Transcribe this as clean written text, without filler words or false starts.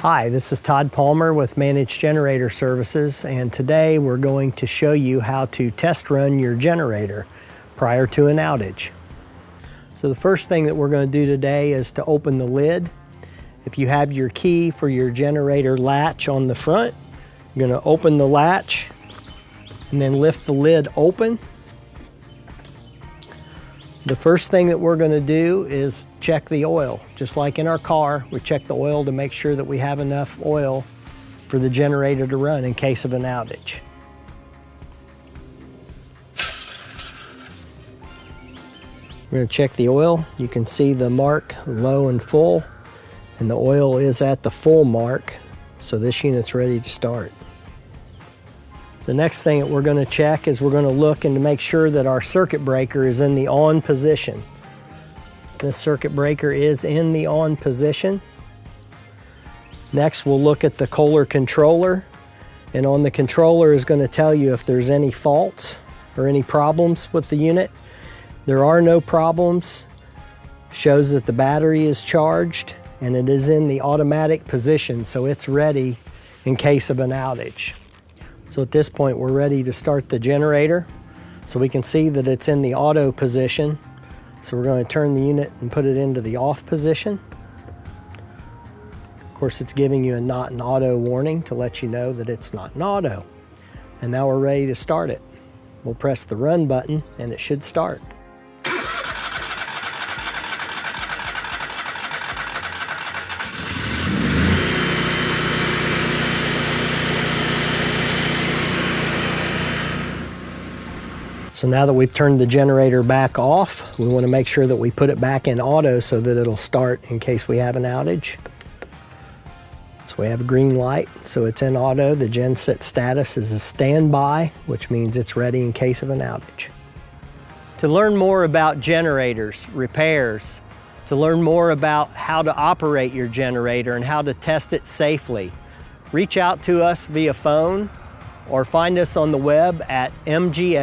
Hi, this is Todd Palmer with Managed Generator Services, and today we're going to show you how to test run your generator prior to an outage. So the first thing that we're going to do today is to open the lid. If you have your key for your generator latch on the front, you're going to open the latch and then lift the lid open. The first thing that we're going to do is check the oil. Just like in our car, we check the oil to make sure that we have enough oil for the generator to run in case of an outage. We're going to check the oil. You can see the mark low and full, and the oil is at the full mark, so this unit's ready to start. The next thing that we're going to check is we're going to look and to make sure that our circuit breaker is in the on position. This circuit breaker is in the on position. Next, we'll look at the Kohler controller, and on the controller is going to tell you if there's any faults or any problems with the unit. There are no problems. Shows that the battery is charged and it is in the automatic position, so it's ready in case of an outage. So at this point, we're ready to start the generator. So we can see that it's in the auto position. So we're going to turn the unit and put it into the off position. Of course, it's giving you a not an auto warning to let you know that it's not an auto. And now we're ready to start it. We'll press the run button and it should start. So now that we've turned the generator back off, we want to make sure that we put it back in auto so that it'll start in case we have an outage. So we have a green light, so it's in auto. The genset status is a standby, which means it's ready in case of an outage. To learn more about generators, repairs, to learn more about how to operate your generator and how to test it safely, reach out to us via phone or find us on the web at mgsllc.com.